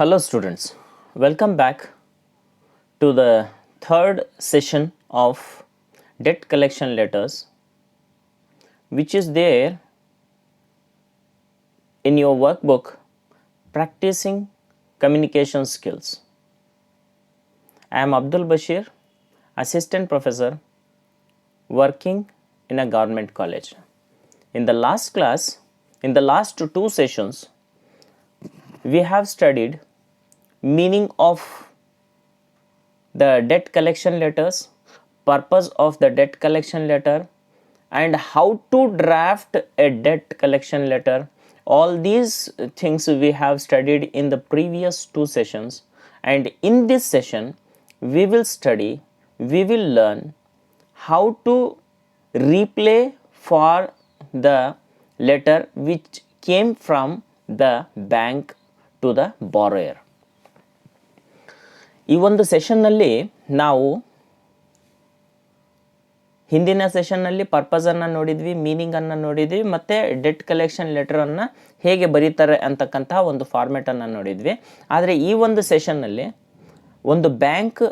Hello students, welcome back to the third session of debt collection letters, which is there in your workbook practicing communication skills. I am Abdul Bashir, assistant professor working in a government college. In the last class, in the last two sessions, we have studied meaning of the debt collection letters, purpose of the debt collection letter, and how to draft a debt collection letter. All these things we have studied in the previous two sessions, and in this session we will learn how to replay for the letter which came from the bank to the borrower. ಈ ಒಂದು ಸೆಷನ್ನಲ್ಲಿ ನಾವು ಹಿಂದಿನ ಸೆಷನ್ನಲ್ಲಿ ಪರ್ಪಸನ್ನು ನೋಡಿದ್ವಿ, ಮೀನಿಂಗನ್ನು ನೋಡಿದ್ವಿ, ಮತ್ತು debt collection ಲೆಟರನ್ನು ಹೇಗೆ ಬರೀತಾರೆ ಅಂತಕ್ಕಂತಹ ಒಂದು ಫಾರ್ಮೆಟನ್ನು ನೋಡಿದ್ವಿ. ಆದರೆ ಈ ಒಂದು ಸೆಷನ್ನಲ್ಲಿ ಒಂದು ಬ್ಯಾಂಕ್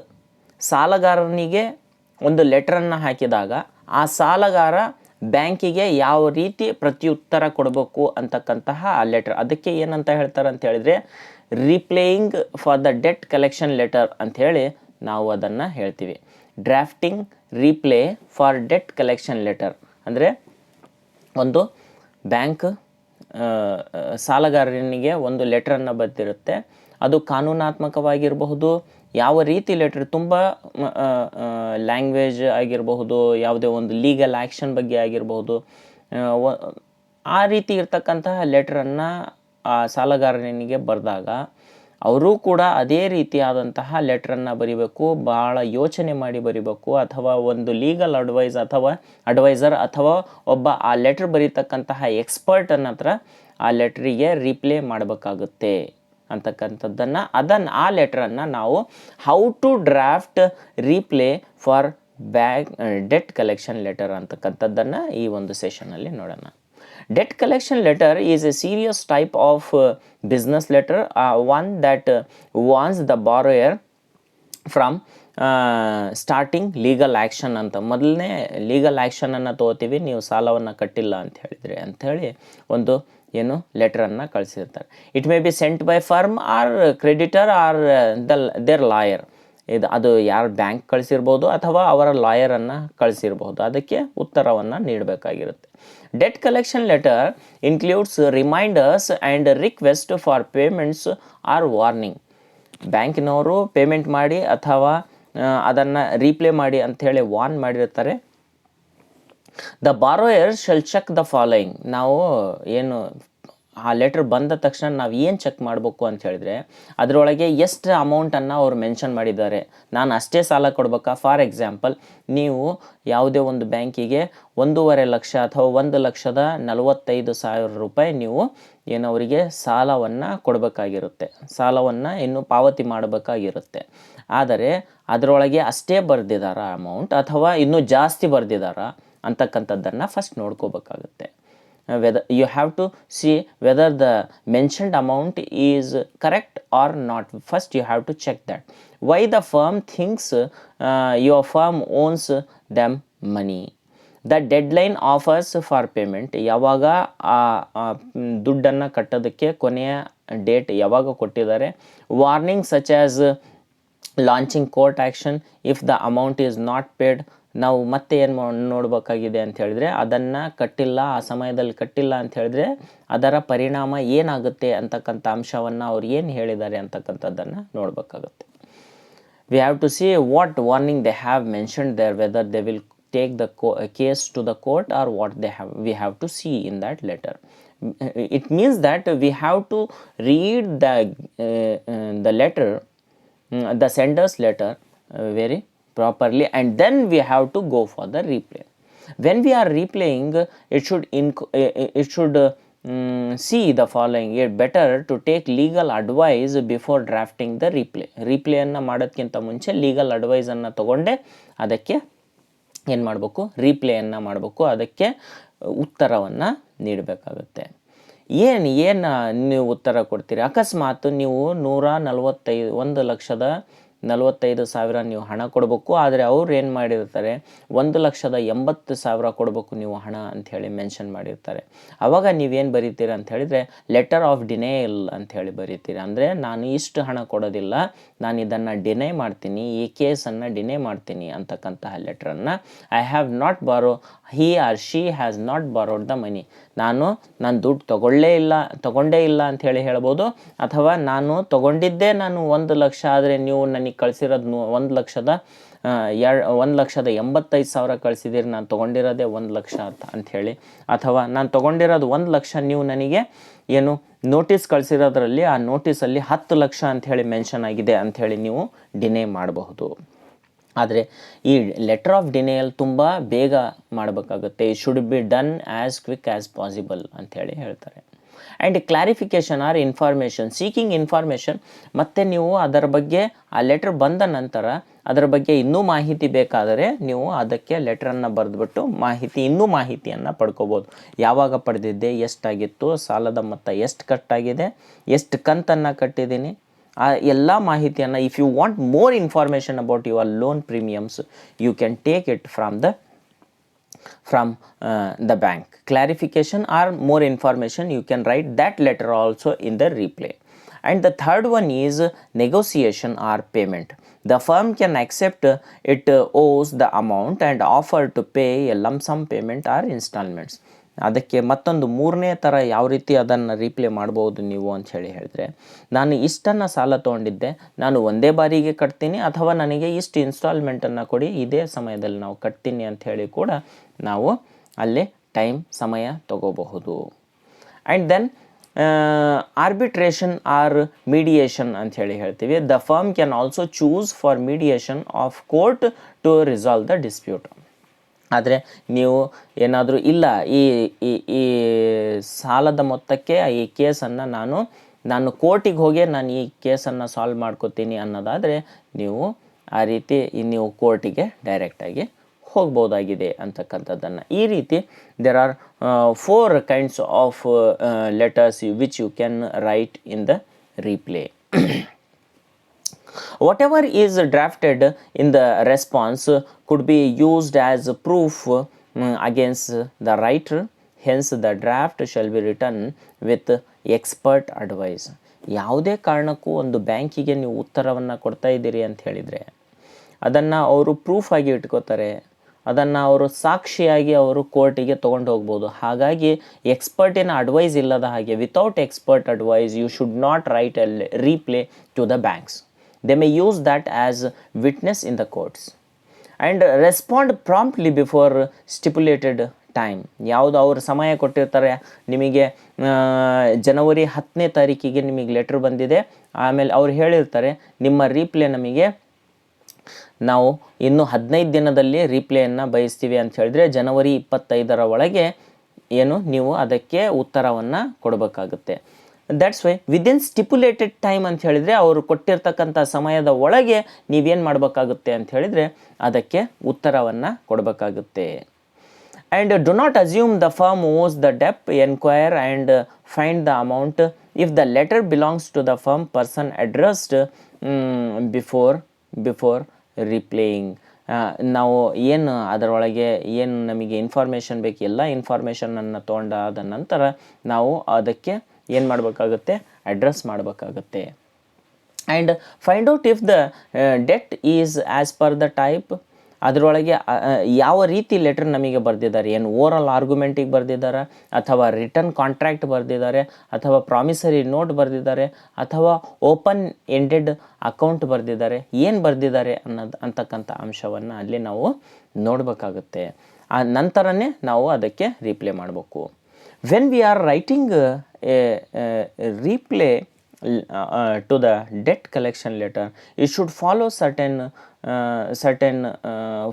ಸಾಲಗಾರನಿಗೆ ಒಂದು ಲೆಟ್ರನ್ನು ಹಾಕಿದಾಗ ಆ ಸಾಲಗಾರ ಬ್ಯಾಂಕಿಗೆ ಯಾವ ರೀತಿ ಪ್ರತ್ಯುತ್ತರ ಕೊಡಬೇಕು ಅಂತಕ್ಕಂತಹ ಆ ಲೆಟರ್, ಅದಕ್ಕೆ ಏನಂತ ಹೇಳ್ತಾರೆ ಅಂತ ಹೇಳಿದರೆ replying for the debt collection letter ಅಂಥೇಳಿ ನಾವು ಅದನ್ನು ಹೇಳ್ತೀವಿ. Drafting reply for debt collection letter ಅಂದರೆ ಒಂದು ಬ್ಯಾಂಕ್ ಸಾಲಗಾರನಿಗೆ ಒಂದು ಲೆಟ್ರನ್ನು ಬರೆದಿರುತ್ತೆ. ಅದು ಕಾನೂನಾತ್ಮಕವಾಗಿರಬಹುದು, ಯಾವ ರೀತಿ ಲೆಟ್ರ್, ತುಂಬ ಲ್ಯಾಂಗ್ವೇಜ್ ಆಗಿರಬಹುದು, ಯಾವುದೇ ಒಂದು ಲೀಗಲ್ ಆ್ಯಕ್ಷನ್ ಬಗ್ಗೆ ಆಗಿರಬಹುದು, ಆ ರೀತಿ ಇರ್ತಕ್ಕಂತಹ ಲೆಟ್ರನ್ನು ಆ ಸಾಲಗಾರನಿಗೆ ಬರೆದಾಗ ಅವರೂ ಕೂಡ ಅದೇ ರೀತಿಯಾದಂತಹ ಲೆಟ್ರನ್ನು ಬರಿಬೇಕು, ಭಾಳ ಯೋಚನೆ ಮಾಡಿ ಬರಿಬೇಕು, ಅಥವಾ ಒಂದು ಲೀಗಲ್ ಅಡ್ವೈಸರ್ ಅಥವಾ ಒಬ್ಬ ಆ ಲೆಟ್ರ್ ಬರೀತಕ್ಕಂತಹ ಎಕ್ಸ್ಪರ್ಟನ್ನ ಹತ್ರ ಆ ಲೆಟ್ರಿಗೆ ರೀಪ್ಲೇ ಮಾಡಬೇಕಾಗುತ್ತೆ ಅಂತಕ್ಕಂಥದ್ದನ್ನು ಆ ಲೆಟ್ರನ್ನು ನಾವು how to draft reply for debt collection letter ಅಂತಕ್ಕಂಥದ್ದನ್ನು ಈ ಒಂದು ಸೆಷನಲ್ಲಿ ನೋಡೋಣ. Debt collection letter is a serious type of business letter, one that warns the borrower from starting legal action ಅಂತ. ಮೊದಲನೇ ಲೀಗಲ್ ಆ್ಯಕ್ಷನನ್ನು ತೊಗೋತೀವಿ, ನೀವು ಸಾಲವನ್ನು ಕಟ್ಟಿಲ್ಲ ಅಂತ ಹೇಳಿದರೆ ಅಂಥೇಳಿ ಒಂದು ಏನು ಲೆಟ್ರನ್ನು ಕಳಿಸಿರ್ತಾರೆ. It may be sent by firm or creditor or their lawyer. ಅದು ಯಾರು ಬ್ಯಾಂಕ್ ಕಳಿಸಿರ್ಬೋದು ಅಥವಾ ಅವರ ಲಾಯರನ್ನು ಕಳಿಸಿರ್ಬೋದು, ಅದಕ್ಕೆ ಉತ್ತರವನ್ನು ನೀಡಬೇಕಾಗಿರುತ್ತೆ. Debt collection letter includes reminders and request for payments or warning. ಬ್ಯಾಂಕಿನವರು ಪೇಮೆಂಟ್ ಮಾಡಿ ಅಥವಾ ಅದನ್ನು ರೀಪ್ಲೇ ಮಾಡಿ ಅಂಥೇಳಿ ವಾರ್ನ್ ಮಾಡಿರ್ತಾರೆ. The borrower shall check the following. ನಾವು ಏನು ಆ ಲೆಟ್ರ್ ಬಂದ ತಕ್ಷಣ ನಾವು ಏನು ಚೆಕ್ ಮಾಡಬೇಕು ಅಂತ ಹೇಳಿದ್ರೆ ಅದರೊಳಗೆ ಎಷ್ಟು ಅಮೌಂಟನ್ನು ಅವ್ರು ಮೆನ್ಷನ್ ಮಾಡಿದ್ದಾರೆ, ನಾನು ಅಷ್ಟೇ ಸಾಲ ಕೊಡ್ಬೇಕಾ. ಫಾರ್ ಎಕ್ಸಾಂಪಲ್, ನೀವು ಯಾವುದೇ ಒಂದು ಬ್ಯಾಂಕಿಗೆ 1.5 ಲಕ್ಷ ಅಥವಾ 1,45,000 ರೂಪಾಯಿ ನೀವು ಅವರಿಗೆ ಸಾಲವನ್ನು ಕೊಡಬೇಕಾಗಿರುತ್ತೆ, ಸಾಲವನ್ನು ಇನ್ನೂ ಪಾವತಿ ಮಾಡಬೇಕಾಗಿರುತ್ತೆ. ಆದರೆ ಅದರೊಳಗೆ ಅಷ್ಟೇ ಬರೆದಿದ್ದಾರಾ ಅಮೌಂಟ್ ಅಥವಾ ಇನ್ನೂ ಜಾಸ್ತಿ ಬರೆದಿದ್ದಾರಾ ಅಂತಕ್ಕಂಥದ್ದನ್ನು first ನೋಡ್ಕೋಬೇಕಾಗುತ್ತೆ. Whether you have to see whether the mentioned amount is correct or not. First you have to check that. Why the firm thinks your firm owes them money. The deadline offers for payment. ಯಾವಾಗ ದುಡ್ಡನ್ನು ಕಟ್ಟೋದಕ್ಕೆ ಕೊನೆಯ date ಯಾವಾಗ ಕೊಟ್ಟಿದ್ದಾರೆ. Warning such as launching court action if the amount is not paid. ನಾವು ಮತ್ತೆ ಏನು ನೋಡಬೇಕಾಗಿದೆ ಅಂತ ಹೇಳಿದ್ರೆ ಅದನ್ನು ಕಟ್ಟಿಲ್ಲ, ಆ ಸಮಯದಲ್ಲಿ ಕಟ್ಟಿಲ್ಲ ಅಂತ ಹೇಳಿದ್ರೆ ಅದರ ಪರಿಣಾಮ ಏನಾಗುತ್ತೆ ಅಂತಕ್ಕಂಥ ಅಂಶವನ್ನು ಅವ್ರು ಏನು ಹೇಳಿದ್ದಾರೆ ಅಂತಕ್ಕಂಥದ್ದನ್ನು ನೋಡಬೇಕಾಗುತ್ತೆ. We have to see what warning they have mentioned there, whether they will take the case to the court or what we have to see in that letter. It means that we have to read the letter, the sender's letter very properly, and then we have to go for the replay. When we are replaying, it should see the following. It better to take legal advice before drafting the replay. ರೀಪ್ಲೇಯನ್ನು ಮಾಡೋದಕ್ಕಿಂತ ಮುಂಚೆ legal ಅಡ್ವೈಸನ್ನು ತೊಗೊಂಡೆ ಅದಕ್ಕೆ ಏನು ಮಾಡಬೇಕು, ರೀಪ್ಲೇಯನ್ನು ಮಾಡಬೇಕು, ಅದಕ್ಕೆ ಉತ್ತರವನ್ನು ನೀಡಬೇಕಾಗುತ್ತೆ. ಏನು ನೀವು ಉತ್ತರ ಕೊಡ್ತೀರಿ? ಅಕಸ್ಮಾತ್ ನೀವು 1,45,000 ನೀವು ಹಣ ಕೊಡಬೇಕು, ಆದರೆ ಅವ್ರು ಏನು ಮಾಡಿರ್ತಾರೆ 1,80,000 ಕೊಡಬೇಕು ನೀವು ಹಣ ಅಂಥೇಳಿ ಮೆನ್ಷನ್ ಮಾಡಿರ್ತಾರೆ. ಆವಾಗ ನೀವೇನು ಬರೀತೀರ ಅಂತ ಹೇಳಿದರೆ ಲೆಟರ್ ಆಫ್ ಡಿನೇಯಲ್ ಅಂಥೇಳಿ ಬರೀತೀರಿ. ಅಂದರೆ ನಾನು ಇಷ್ಟು ಹಣ ಕೊಡೋದಿಲ್ಲ, ನಾನು ಇದನ್ನು ಡಿನೈ ಮಾಡ್ತೀನಿ, ಈ ಕೇಸನ್ನು ಡಿನೈ ಮಾಡ್ತೀನಿ ಅಂತಕ್ಕಂತಹ ಲೆಟ್ರನ್ನು I have not borrow, he or she has not borrowed the money, ನಾನು ದುಡ್ಡು ತಗೊಂಡೇ ಇಲ್ಲ ಅಂಥೇಳಿ ಹೇಳ್ಬೋದು. ಅಥವಾ ನಾನು ತಗೊಂಡಿದ್ದೇ 1,00,000, ಆದರೆ ನೀವು ನನಗೆ ಕಳಿಸಿರೋದು 1,85,000 ಕಳಿಸಿದ್ದೀರಿ, ನಾನು ತೊಗೊಂಡಿರೋದೇ 1,00,000 ಅಂಥೇಳಿ. ಅಥವಾ ನಾನು ತೊಗೊಂಡಿರೋದು 1,00,000, ನೀವು ನನಗೆ ಏನು ನೋಟಿಸ್ ಕಳಿಸಿರೋದ್ರಲ್ಲಿ ಆ ನೋಟಿಸಲ್ಲಿ 10,00,000 ಅಂಥೇಳಿ ಮೆನ್ಷನ್ ಆಗಿದೆ ಅಂಥೇಳಿ ನೀವು ಡಿನೇ ಮಾಡಬಹುದು. ಆದರೆ ಈ ಲೆಟರ್ ಆಫ್ ಡಿನೇಯಲ್ ತುಂಬ ಬೇಗ ಮಾಡಬೇಕಾಗುತ್ತೆ. It should be done as quick as possible ಅಂಥೇಳಿ ಹೇಳ್ತಾರೆ. And clarification or information, seeking information, ಮತ್ತು ನೀವು ಅದರ ಬಗ್ಗೆ ಆ ಲೆಟ್ರ್ ಬಂದ ನಂತರ ಅದರ ಬಗ್ಗೆ ಇನ್ನೂ ಮಾಹಿತಿ ಬೇಕಾದರೆ ನೀವು ಅದಕ್ಕೆ ಲೆಟ್ರನ್ನು ಬರೆದುಬಿಟ್ಟು ಇನ್ನೂ ಮಾಹಿತಿಯನ್ನು ಪಡ್ಕೋಬೋದು. ಯಾವಾಗ ಪಡೆದಿದ್ದೆ, ಎಷ್ಟಾಗಿತ್ತು, ಸಾಲದ ಮೊತ್ತ ಎಷ್ಟು ಕಟ್ಟಾಗಿದೆ, ಎಷ್ಟು ಕಂತನ್ನು ಕಟ್ಟಿದ್ದೀನಿ, ಆ ಎಲ್ಲ ಮಾಹಿತಿಯನ್ನು, if you want more information about your loan premiums, you can take it from the bank. Clarification or more information, you can write that letter also in the replay. And the third one is negotiation or payment. The firm can accept it owes the amount and offer to pay a lump sum payment or installments. ಅದಕ್ಕೆ ಮತ್ತೊಂದು ಮೂರನೇ ಥರ ಯಾವ ರೀತಿ ಅದನ್ನು replay ಮಾಡ್ಬೋದು ನೀವು ಅಂತ ಹೇಳಿದರೆ, ನಾನು ಇಷ್ಟನ್ನು ಸಾಲ ತೊಗೊಂಡಿದ್ದೆ, ನಾನು ಒಂದೇ ಬಾರಿಗೆ ಕಟ್ತೀನಿ, ಅಥವಾ ನನಗೆ ಇಷ್ಟು ಇನ್ಸ್ಟಾಲ್ಮೆಂಟನ್ನು ಕೊಡಿ, ಇದೇ ಸಮಯದಲ್ಲಿ ನಾವು ಕಟ್ತೀನಿ ಅಂಥೇಳಿ ಕೂಡ ನಾವು ಅಲ್ಲಿ ಸಮಯ ತಗೋಬಹುದು. And then arbitration or mediation ಅಂಥೇಳಿ ಹೇಳ್ತೀವಿ. The firm can also choose for mediation of court to resolve the dispute. ಆದರೆ ನೀವು ಏನಾದರೂ ಇಲ್ಲ, ಈ ಸಾಲದ ಮೊತ್ತಕ್ಕೆ ಈ ಕೇಸನ್ನು ನಾನು ಕೋರ್ಟಿಗೆ ಹೋಗಿ ನಾನು ಈ ಕೇಸನ್ನು ಸಾಲ್ವ್ ಮಾಡ್ಕೋತೀನಿ ಅನ್ನೋದಾದರೆ ನೀವು ಆ ರೀತಿ ನೀವು ಕೋರ್ಟಿಗೆ ಡೈರೆಕ್ಟಾಗಿ ಹೋಗ್ಬೋದಾಗಿದೆ ಅಂತಕ್ಕಂಥದ್ದನ್ನು. ಈ ರೀತಿ there are 4 kinds of letters which you can write in the reply. Whatever is drafted in the response could be used as proof against the writer. Hence, the draft shall be written with expert advice. ಯಾವುದೇ ಕಾರಣಕ್ಕೂ ಒಂದು ಬ್ಯಾಂಕಿಗೆ ನೀವು ಉತ್ತರವನ್ನು ಕೊಡ್ತಾ ಇದ್ದೀರಿ ಅಂತ ಹೇಳಿದರೆ ಅದನ್ನು ಅವರು ಪ್ರೂಫ್ ಆಗಿ ಇಟ್ಕೋತಾರೆ, ಅದನ್ನು ಅವರು ಸಾಕ್ಷಿಯಾಗಿ ಅವರು ಕೋರ್ಟಿಗೆ ತೊಗೊಂಡು ಹೋಗ್ಬೋದು. ಹಾಗಾಗಿ ಎಕ್ಸ್ಪರ್ಟಿನ ಅಡ್ವೈಸ್ ಇಲ್ಲದ ಹಾಗೆ, without expert advice you should not write a reply to the banks. They may use that as witness in the courts and respond promptly before stipulated time. ಯಾವುದು ಅವರು ಸಮಯ ಕೊಟ್ಟಿರ್ತಾರೆ, ನಿಮಗೆ ಜನವರಿ 10ನೇ ತಾರೀಕಿಗೆ ನಿಮಗೆ ಲೆಟ್ರ್ ಬಂದಿದೆ, ಆಮೇಲೆ ಅವ್ರು ಹೇಳಿರ್ತಾರೆ ನಿಮ್ಮ ರೀಪ್ಲೇ ನಾವು ಇನ್ನು 15 ದಿನದಲ್ಲಿ ರೀಪ್ಲೇಯನ್ನು ಬಯಸ್ತೀವಿ ಅಂತ ಹೇಳಿದ್ರೆ ಜನವರಿ 25ರ ಒಳಗೆ ನೀವು ಅದಕ್ಕೆ ಉತ್ತರವನ್ನು ಕೊಡಬೇಕಾಗುತ್ತೆ. That's why within stipulated time ಅಂತ ಹೇಳಿದರೆ ಅವರು ಕೊಟ್ಟಿರ್ತಕ್ಕಂಥ ಸಮಯದ ಒಳಗೆ ನೀವೇನು ಮಾಡಬೇಕಾಗುತ್ತೆ ಅಂತ ಹೇಳಿದರೆ ಅದಕ್ಕೆ ಉತ್ತರವನ್ನು ಕೊಡಬೇಕಾಗುತ್ತೆ. And do not assume the firm owes the debt, enquire and find the amount if the letter belongs to the firm person addressed before replying. ನಾವು ಅದರೊಳಗೆ ನಮಗೆ ಇನ್ಫಾರ್ಮೇಷನ್ ಬೇಕು, ಎಲ್ಲ ಇನ್ಫಾರ್ಮೇಷನನ್ನು ತೊಗೊಂಡಾದ ನಂತರ ನಾವು ಅದಕ್ಕೆ ಮಾಡಬೇಕಾಗುತ್ತೆ, ಅಡ್ರೆಸ್ ಮಾಡಬೇಕಾಗುತ್ತೆ. And find out if the debt is as per the type. ಅದರೊಳಗೆ ಯಾವ ರೀತಿ ಲೆಟರ್ ನಮಗೆ ಬರೆದಿದ್ದಾರೆ, ಓರಲ್ ಆರ್ಗ್ಯುಮೆಂಟಿಗೆ ಬರೆದಿದ್ದಾರೆ, ಅಥವಾ ರಿಟರ್ನ್ ಕಾಂಟ್ರಾಕ್ಟ್ ಬರೆದಿದ್ದಾರೆ, ಅಥವಾ ಪ್ರಾಮಿಸರಿ ನೋಟ್ ಬರೆದಿದ್ದಾರೆ, ಅಥವಾ ಓಪನ್ ಎಂಡೆಡ್ ಅಕೌಂಟ್ ಬರೆದಿದ್ದಾರೆ, ಬರೆದಿದ್ದಾರೆ ಅಂತಕ್ಕಂಥ ಅಂಶವನ್ನು ಅಲ್ಲಿ ನಾವು ನೋಡಬೇಕಾಗುತ್ತೆ. ಆ ನಂತರನೇ ನಾವು ಅದಕ್ಕೆ ರೀಪ್ಲೇ ಮಾಡಬೇಕು. When we are writing a replay to the debt collection letter, it should follow certain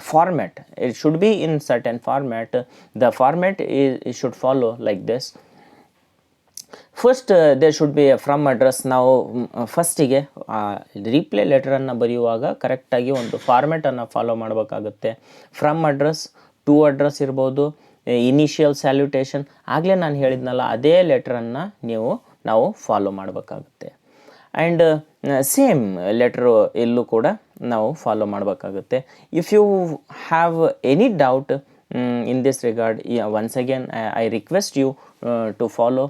format. It should be in certain format. The format it should follow like this. First there should be a from address. ನಾವು ಫಸ್ಟಿಗೆ replay ಲೆಟರನ್ನು ಬರೆಯುವಾಗ ಕರೆಕ್ಟಾಗಿ ಒಂದು ಫಾರ್ಮ್ಯಾಟನ್ನು follow ಮಾಡಬೇಕಾಗುತ್ತೆ. From address, to address ಇರ್ಬೋದು, initial salutation ಆಗಲೇ ನಾನು ಹೇಳಿದ್ನಲ್ಲ ಅದೇ ಲೆಟ್ರನ್ನು ನಾವು ಫಾಲೋ ಮಾಡಬೇಕಾಗುತ್ತೆ. ಆ್ಯಂಡ್ ಸೇಮ್ ಲೆಟ್ರು ಎಲ್ಲೂ ಕೂಡ ನಾವು ಫಾಲೋ ಮಾಡಬೇಕಾಗುತ್ತೆ. If you have any doubt in this regard, once again I request you to follow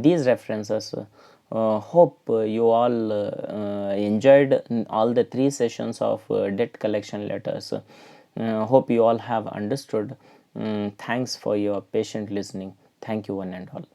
these references. Hope you all enjoyed all the 3 sessions of debt collection letters. Hope you all have understood. Thanks for your patient listening. Thank you one and all.